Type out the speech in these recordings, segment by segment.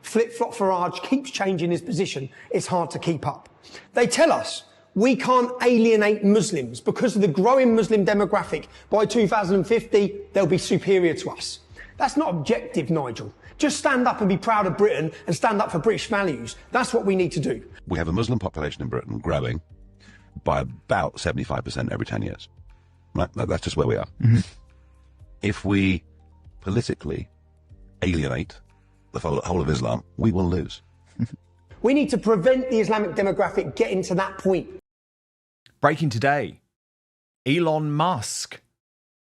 Flip Flop Farage keeps changing his position, it's hard to keep up. They tell us we can't alienate Muslims because of the growing Muslim demographic. By 2050, they'll be superior to us. That's not objective, Nigel. Just stand up and be proud of Britain and stand up for British values. That's what we need to do. We have a Muslim population in Britain growing by about 75% every 10 years. Right? That's just where we are. Mm-hmm. If we politically alienate the whole of Islam, we will lose. We need to prevent the Islamic demographic getting to that point. Breaking today, Elon Musk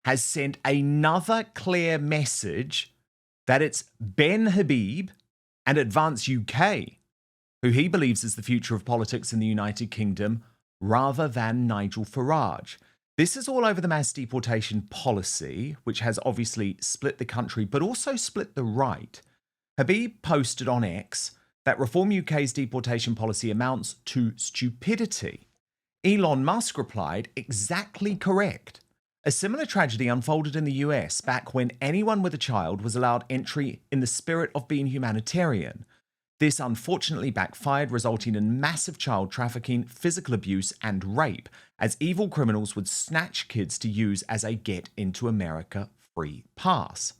has sent another clear message that it's Ben Habib and Advance UK, who he believes is the future of politics in the United Kingdom, rather than Nigel Farage. This is all over the mass deportation policy, which has obviously split the country, but also split the right. Habib posted on X that Reform UK's deportation policy amounts to stupidity. Elon Musk replied, exactly correct. A similar tragedy unfolded in the US back when anyone with a child was allowed entry in the spirit of being humanitarian. This unfortunately backfired, resulting in massive child trafficking, physical abuse, and rape, as evil criminals would snatch kids to use as a get into America free pass.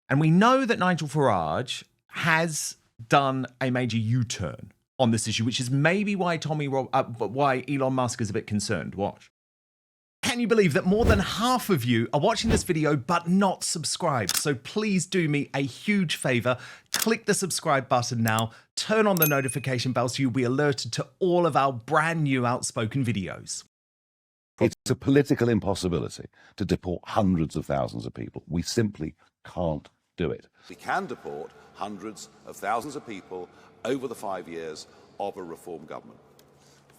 And we know that Nigel Farage has done a major U-turn on this issue, which is maybe why why Elon Musk is a bit concerned. Watch. Can you believe that more than half of you are watching this video but not subscribed? So please do me a huge favor. Click the subscribe button now. Turn on the notification bell so you'll be alerted to all of our brand new Outspoken videos. It's a political impossibility to deport hundreds of thousands of people. We simply can't do it. We can deport hundreds of thousands of people over the 5 years of a reform government.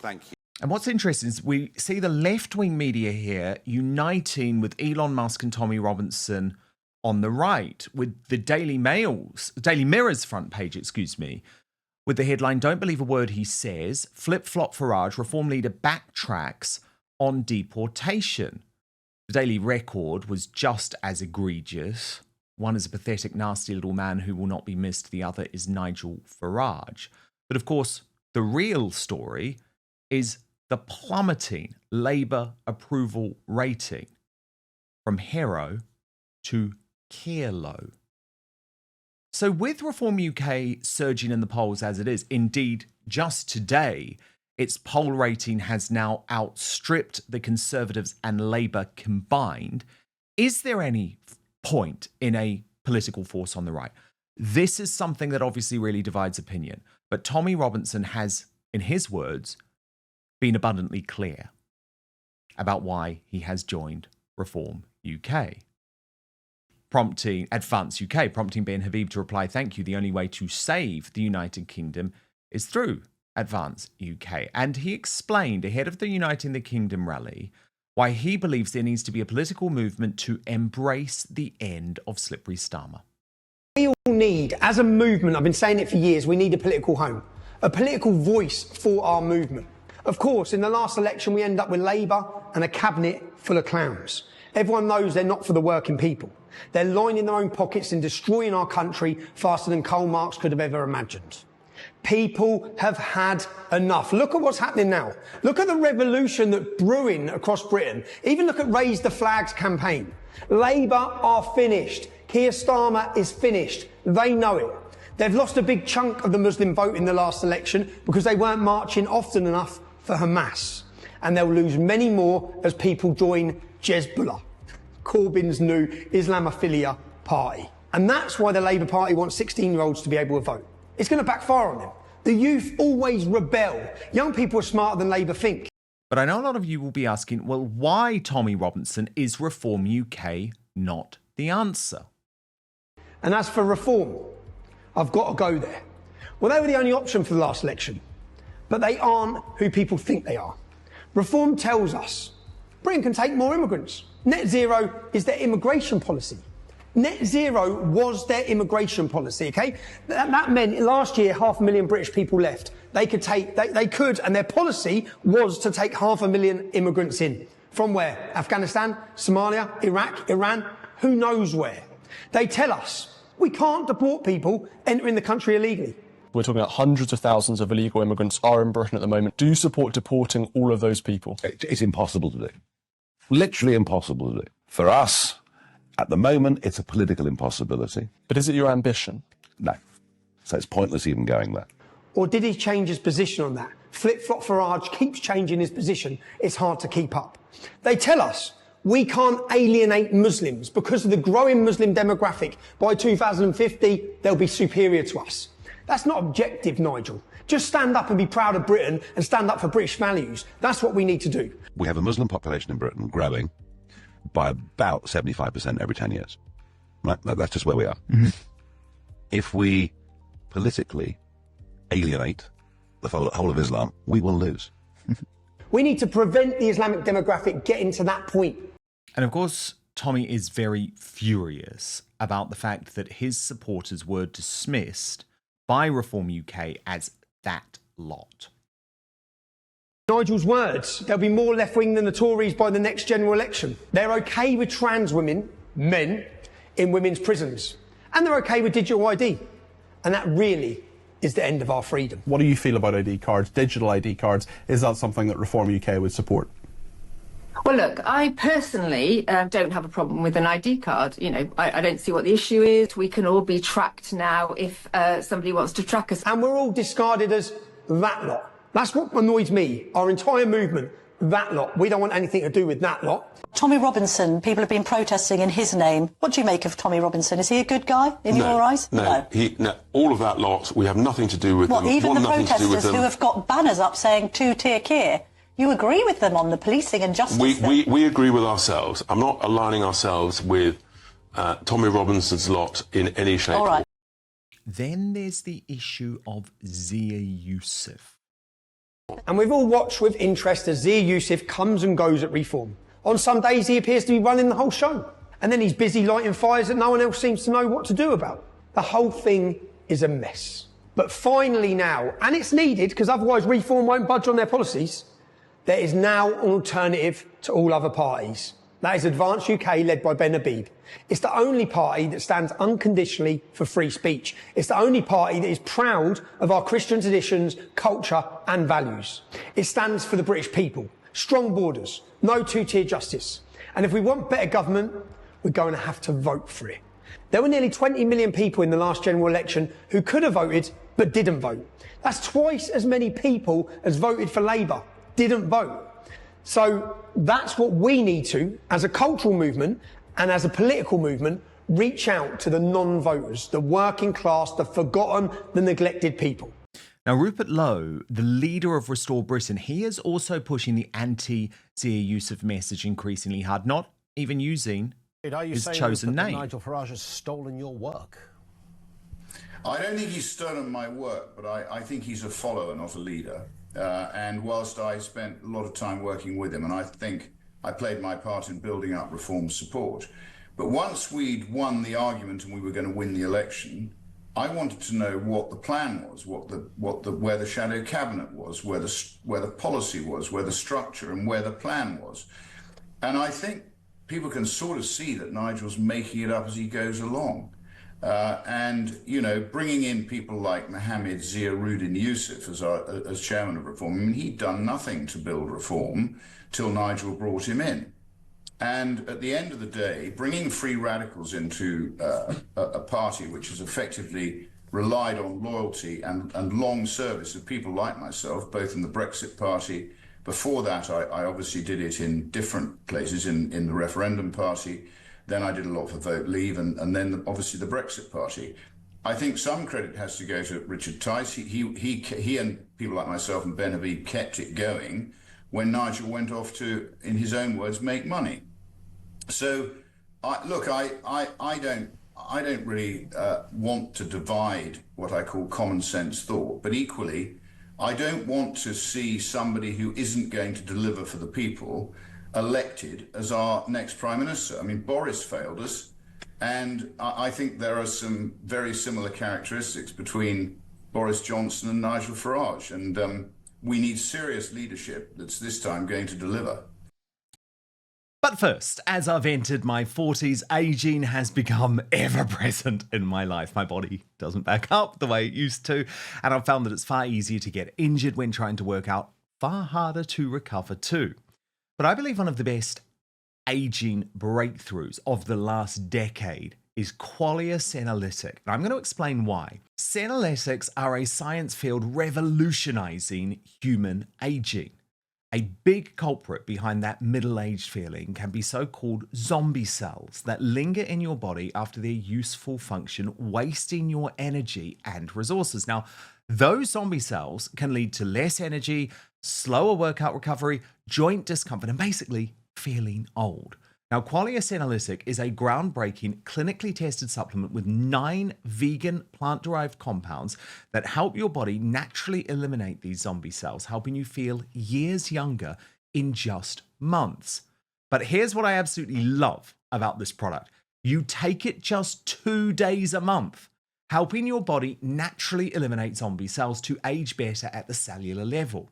Thank you. And what's interesting is we see the left-wing media here uniting with Elon Musk and Tommy Robinson on the right, with the Daily Mirror's front page, with the headline, "Don't believe a word he says, Flip Flop Farage, reform leader backtracks on deportation." The Daily Record was just as egregious. One is a pathetic, nasty little man who will not be missed. The other is Nigel Farage. But of course, the real story is the plummeting Labour approval rating from hero to kilo. So with Reform UK surging in the polls as it is, indeed just today, its poll rating has now outstripped the Conservatives and Labour combined. Is there any point in a political force on the right? This is something that obviously really divides opinion. But Tommy Robinson has, in his words, been abundantly clear about why he has joined Reform UK. Advance UK, prompting Ben Habib to reply, "Thank you. The only way to save the United Kingdom is through Advance UK." And he explained ahead of the Uniting the Kingdom rally why he believes there needs to be a political movement to embrace the end of slippery Starmer. We all need, as a movement, I've been saying it for years, we need a political home, a political voice for our movement. Of course, in the last election, we end up with Labour and a cabinet full of clowns. Everyone knows they're not for the working people. They're lining their own pockets and destroying our country faster than Karl Marx could have ever imagined. People have had enough. Look at what's happening now. Look at the revolution that's brewing across Britain. Even look at Raise the Flags campaign. Labour are finished. Keir Starmer is finished. They know it. They've lost a big chunk of the Muslim vote in the last election because they weren't marching often enough for Hamas. And they'll lose many more as people join Hezbollah, Corbyn's new Islamophilia party. And that's why the Labour Party wants 16-year-olds to be able to vote. It's going to backfire on them. The youth always rebel. Young people are smarter than Labour think. But I know a lot of you will be asking, well, why, Tommy Robinson, is Reform UK not the answer? And as for reform, I've got to go there. Well, they were the only option for the last election. But they aren't who people think they are. Reform tells us Britain can take more immigrants. Net zero is their immigration policy. Net zero was their immigration policy, okay? That meant last year 500,000 British people left. They could, and their policy was to take 500,000 immigrants in. From where? Afghanistan, Somalia, Iraq, Iran, who knows where? They tell us We can't deport people entering the country illegally. We're talking about hundreds of thousands of illegal immigrants are in Britain at the moment. Do you support deporting all of those people? It's impossible to do. Literally impossible to do. For us, at the moment, it's a political impossibility. But is it your ambition? No. So it's pointless even going there. Or did he change his position on that? Flip Flop Farage keeps changing his position. It's hard to keep up. They tell us we can't alienate Muslims because of the growing Muslim demographic. By 2050, they'll be superior to us. That's not objective, Nigel. Just stand up and be proud of Britain and stand up for British values. That's what we need to do. We have a Muslim population in Britain growing by about 75% every 10 years. Right? That's just where we are. Mm-hmm. If we politically alienate the whole of Islam, we will lose. We need to prevent the Islamic demographic getting to that point. And of course, Tommy is very furious about the fact that his supporters were dismissed by Reform UK as that lot. Nigel's words, there'll be more left-wing than the Tories by the next general election. They're okay with trans women, men, in women's prisons. And they're okay with digital ID. And that really is the end of our freedom. What do you feel about ID cards, digital ID cards? Is that something that Reform UK would support? Well, look, I personally don't have a problem with an ID card. You know, I don't see what the issue is. We can all be tracked now if somebody wants to track us. And we're all discarded as that lot. That's what annoys me. Our entire movement, that lot. We don't want anything to do with that lot. Tommy Robinson, people have been protesting in his name. What do you make of Tommy Robinson? Is he a good guy in your eyes? No. All of that lot, we have nothing to do with them. Even the protesters who have got banners up saying two-tier Keir, you agree with them on the policing and justice? We agree with ourselves. I'm not aligning ourselves with Tommy Robinson's lot in any shape. All right. Then there's the issue of Zia Youssef. And we've all watched with interest as Zia Youssef comes and goes at Reform. On some days he appears to be running the whole show. And then he's busy lighting fires that no one else seems to know what to do about. The whole thing is a mess. But finally now, and it's needed because otherwise Reform won't budge on their policies, there is now an alternative to all other parties. That is Advance UK, led by Ben Habib. It's the only party that stands unconditionally for free speech. It's the only party that is proud of our Christian traditions, culture and values. It stands for the British people. Strong borders, no two-tier justice. And if we want better government, we're going to have to vote for it. There were nearly 20 million people in the last general election who could have voted but didn't vote. That's twice as many people as voted for Labour didn't vote. So that's what we need to, as a cultural movement and as a political movement, reach out to the non-voters, the working class, the forgotten, the neglected people. Now, Rupert Lowe, the leader of Restore Britain, he is also pushing the anti-Zia Youssef message increasingly hard, not even using his chosen name. Nigel Farage has stolen your work? I don't think he's stolen my work, but I think he's a follower, not a leader. And whilst I spent a lot of time working with him, and I think I played my part in building up Reform support, but once we'd won the argument and we were going to win the election, I wanted to know what the plan was, where the shadow cabinet was, where the policy was, where the structure and where the plan was. And I think people can sort of see that Nigel's making it up as he goes along. And, you know, bringing in people like Mohammed Zia-Ruddin Youssef as chairman of Reform, I mean, he'd done nothing to build Reform till Nigel brought him in. And at the end of the day, bringing free radicals into a party which has effectively relied on loyalty and long service of people like myself, both in the Brexit Party. Before that, I obviously did it in different places, in the Referendum Party. Then I did a lot for Vote Leave, and then obviously the Brexit Party. I think some credit has to go to Richard Tice. He and people like myself and Ben Habib kept it going when Nigel went off to, in his own words, make money. So, I don't really want to divide what I call common sense thought, but equally, I don't want to see somebody who isn't going to deliver for the people elected as our next Prime Minister. I mean, Boris failed us, and I think there are some very similar characteristics between Boris Johnson and Nigel Farage, and we need serious leadership that's this time going to deliver. But But first, as I've entered my 40s, aging has become ever present in my life. My body doesn't back up the way it used to, and I've found that it's far easier to get injured when trying to work out, far harder to recover too. But I believe one of the best aging breakthroughs of the last decade is qualia senolytic. And I'm going to explain why. Senolytics are a science field revolutionizing human aging. A big culprit behind that middle-aged feeling can be so-called zombie cells that linger in your body after their useful function, wasting your energy and resources. Now, those zombie cells can lead to less energy, slower workout recovery, joint discomfort, and basically feeling old. Now, qualia senolytic is a groundbreaking, clinically tested supplement with 9 vegan plant-derived compounds that help your body naturally eliminate these zombie cells, helping you feel years younger in just months. But here's what I absolutely love about this product. You take it just 2 days a month, helping your body naturally eliminate zombie cells to age better at the cellular level.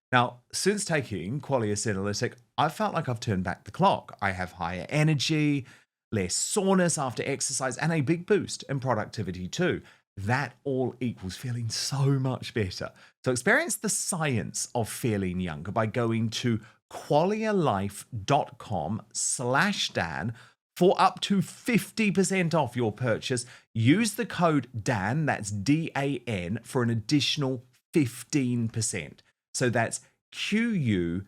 Now, since taking qualia senolytic, I've felt like I've turned back the clock. I have higher energy, less soreness after exercise, and a big boost in productivity too. That all equals feeling so much better. So experience the science of feeling younger by going to qualialife.com/Dan for up to 50% off your purchase. Use the code DAN, that's DAN, for an additional 15%. So that's QUALIA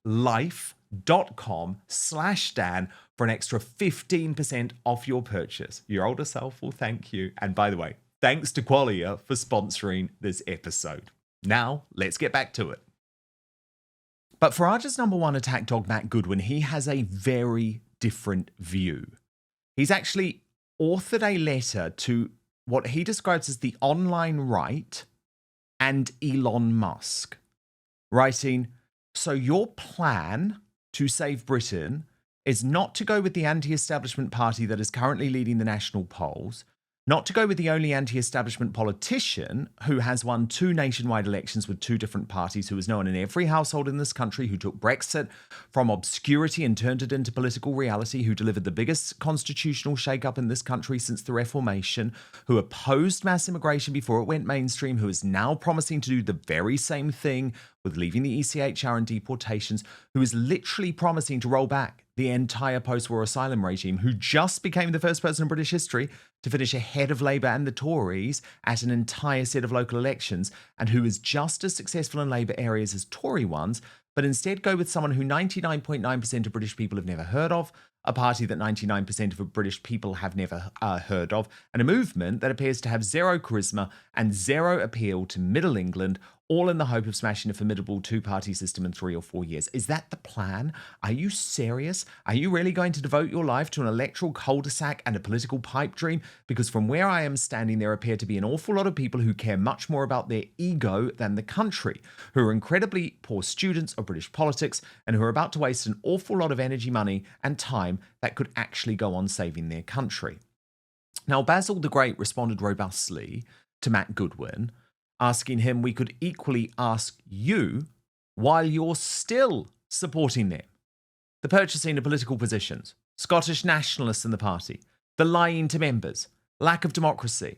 life.com/Dan for an extra 15% off your purchase. Your older self will thank you. And by the way, thanks to Qualia for sponsoring this episode. Now, let's get back to it. But Farage's number one attack dog, Matt Goodwin, he has a very different view. He's actually authored a letter to what he describes as the online right and Elon Musk, writing, "So your plan to save Britain is not to go with the anti-establishment party that is currently leading the national polls, not to go with the only anti-establishment politician who has won 2 nationwide elections with 2 different parties, who is known in every household in this country, who took Brexit from obscurity and turned it into political reality, who delivered the biggest constitutional shake-up in this country since the Reformation, who opposed mass immigration before it went mainstream, who is now promising to do the very same thing with leaving the ECHR and deportations, who is literally promising to roll back the entire post-war asylum regime, who just became the first person in British history to finish ahead of Labour and the Tories at an entire set of local elections, and who is just as successful in Labour areas as Tory ones, but instead go with someone who 99.9% of British people have never heard of, a party that 99% of British people have never heard of, and a movement that appears to have zero charisma and zero appeal to Middle England, all in the hope of smashing a formidable 2-party system in 3 or 4 years. Is that the plan? Are you serious? Are you really going to devote your life to an electoral cul-de-sac and a political pipe dream? Because from where I am standing, there appear to be an awful lot of people who care much more about their ego than the country, who are incredibly poor students of British politics, and who are about to waste an awful lot of energy, money, and time that could actually go on saving their country." Now, Basil the Great responded robustly to Matt Goodwin, asking him, "We could equally ask you while you're still supporting them. The purchasing of political positions, Scottish nationalists in the party, the lying to members, lack of democracy,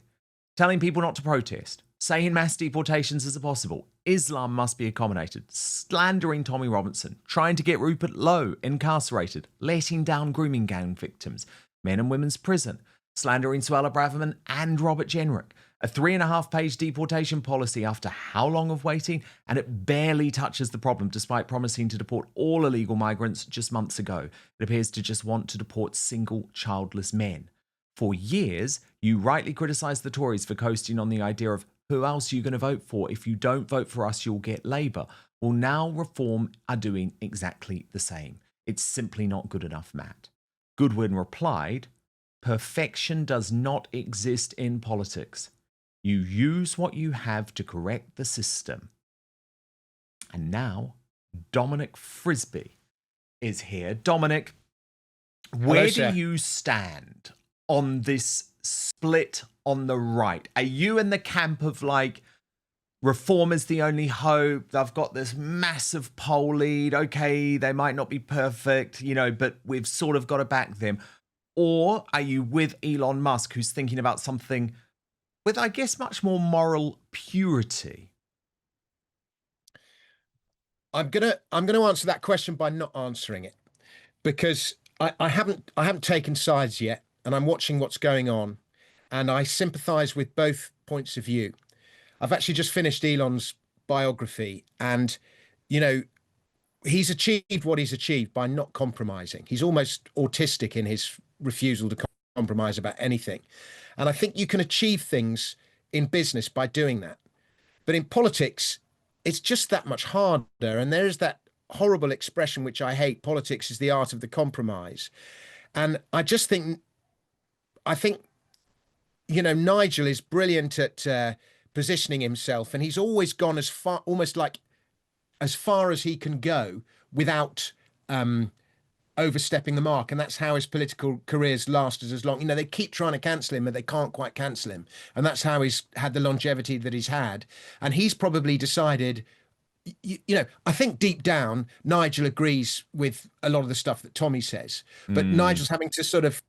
telling people not to protest, saying mass deportations is impossible, Islam must be accommodated, slandering Tommy Robinson, trying to get Rupert Lowe incarcerated, letting down grooming gang victims, men and women's prison, slandering Suella Braverman and Robert Jenrick, a 3.5-page deportation policy after how long of waiting, and it barely touches the problem despite promising to deport all illegal migrants just months ago. It appears to just want to deport single childless men. For years, you rightly criticised the Tories for coasting on the idea of who else are you going to vote for? If you don't vote for us, you'll get Labour. Well, now Reform are doing exactly the same. It's simply not good enough, Matt. Goodwin replied, "Perfection does not exist in politics. You use what you have to correct the system." And now, Dominic Frisby is here. Dominic, where do you stand on this split on the right? Are you in the camp of like, Reform is the only hope. They've got this massive poll lead. Okay, they might not be perfect, but we've sort of got to back them. Or are you with Elon Musk, who's thinking about something with, I guess, much more moral purity? I'm gonna answer that question by not answering it, because I haven't taken sides yet, and I'm watching what's going on, and I sympathise with both points of view. I've actually just finished Elon's biography, and he's achieved what he's achieved by not compromising. He's almost autistic in his refusal to compromise about anything, and I think you can achieve things in business by doing that, but in politics, it's just that much harder. And there is that horrible expression which I hate: politics is the art of the compromise. And I think Nigel is brilliant at positioning himself, and he's always gone as far, almost like as far as he can go without overstepping the mark. And that's how his political career's lasted as long. They keep trying to cancel him, but they can't quite cancel him. And that's how he's had the longevity that he's had. And he's probably decided, I think deep down, Nigel agrees with a lot of the stuff that Tommy says, but Nigel's having to sort of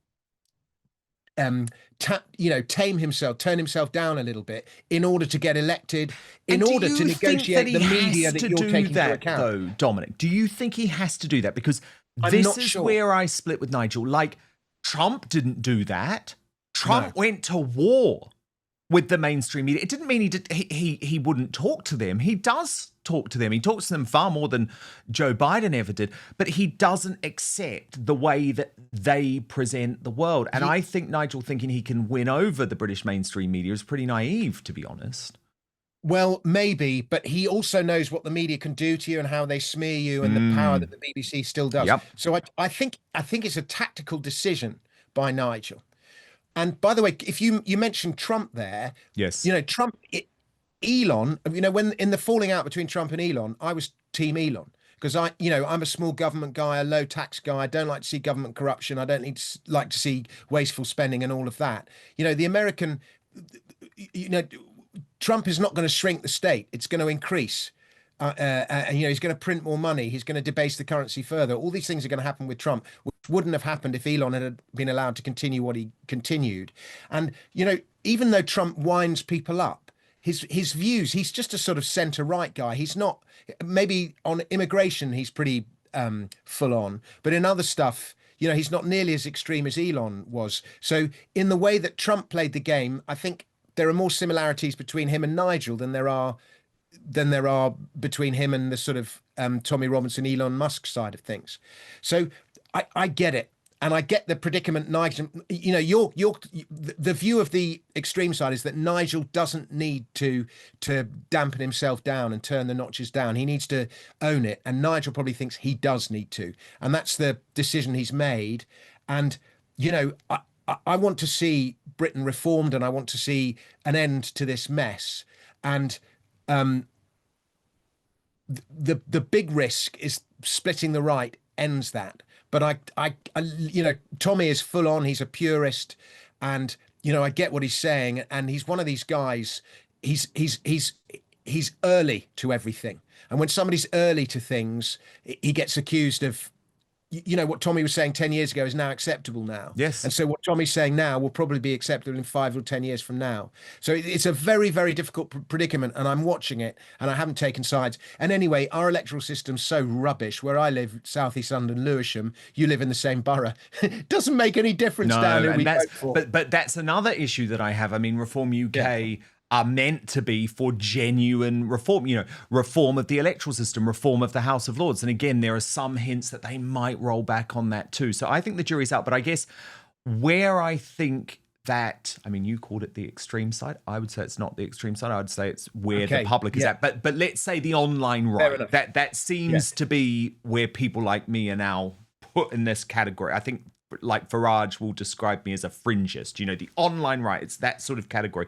tame himself, turn himself down a little bit in order to get elected, in order to negotiate the media that you're taking into account. Though, Dominic, do you think he has to do that? Because this is where I split with Nigel. Like, Trump didn't do that. Trump went to war with the mainstream media. It didn't mean he wouldn't talk to them. He does talk to them. He talks to them far more than Joe Biden ever did, but he doesn't accept the way that they present the world. And I think Nigel thinking he can win over the British mainstream media is pretty naive, to be honest. Well, maybe, but he also knows what the media can do to you and how they smear you, and the power that the BBC still does. Yep. So I think it's a tactical decision by Nigel. And by the way, if you mentioned Trump there, yes, Trump, Elon, when in the falling out between Trump and Elon, I was team Elon, because I'm a small government guy, a low tax guy. I don't like to see government corruption. I don't like to see wasteful spending and all of that. The American, Trump is not going to shrink the state. It's going to increase. And he's going to print more money. He's going to debase the currency further. All these things are going to happen with Trump, which wouldn't have happened if Elon had been allowed to continue what he continued. And, even though Trump winds people up, his views, he's just a sort of centre-right guy. He's not, maybe on immigration, he's pretty full on. But in other stuff, he's not nearly as extreme as Elon was. So in the way that Trump played the game, I think there are more similarities between him and Nigel than there are between him and the sort of Tommy Robinson, Elon Musk side of things. So I get it. And I get the predicament, Nigel. The view of the extreme side is that Nigel doesn't need to dampen himself down and turn the notches down. He needs to own it. And Nigel probably thinks he does need to. And that's the decision he's made. And, I want to see Britain reformed, and I want to see an end to this mess. And the big risk is splitting the right ends that. But I Tommy is full on. He's a purist, and I get what he's saying. And he's one of these guys. He's early to everything. And when somebody's early to things, he gets accused of, what Tommy was saying 10 years ago is now acceptable now. Yes. And so what Tommy's saying now will probably be acceptable in 5 or 10 years from now. So it's a very, very difficult predicament, and I'm watching it, and I haven't taken sides. And anyway, our electoral system's so rubbish. Where I live, South East London, Lewisham, you live in the same borough. It doesn't make any difference down who we vote for. But that's another issue that I have. I mean, Reform UK are meant to be for genuine reform, reform of the electoral system, reform of the House of Lords. And again, there are some hints that they might roll back on that too. So I think the jury's out. But I guess where I think that, you called it the extreme side. I would say it's not the extreme side. I would say it's where the public is at. But let's say the online right. That seems to be where people like me are now put in this category. I think like Farage will describe me as a fringist. The online right. It's that sort of category.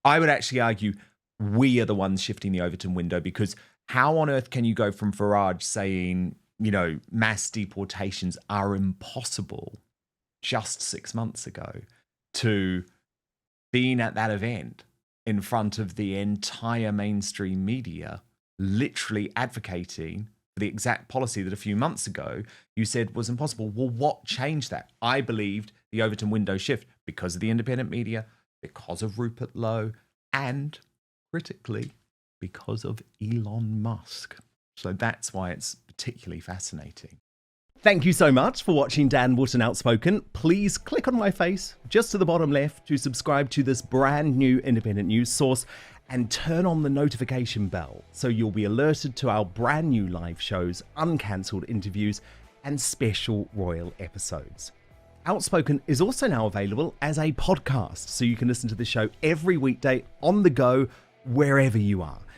I would actually argue we are the ones shifting the Overton window, because how on earth can you go from Farage saying, mass deportations are impossible just 6 months ago to being at that event in front of the entire mainstream media, literally advocating for the exact policy that a few months ago you said was impossible. Well, what changed that? I believed the Overton window shift because of the independent media, because of Rupert Lowe, and critically, because of Elon Musk. So that's why it's particularly fascinating. Thank you so much for watching Dan Wootton Outspoken. Please click on my face just to the bottom left to subscribe to this brand new independent news source and turn on the notification bell so you'll be alerted to our brand new live shows, uncancelled interviews, and special royal episodes. Outspoken is also now available as a podcast, so you can listen to the show every weekday on the go, wherever you are.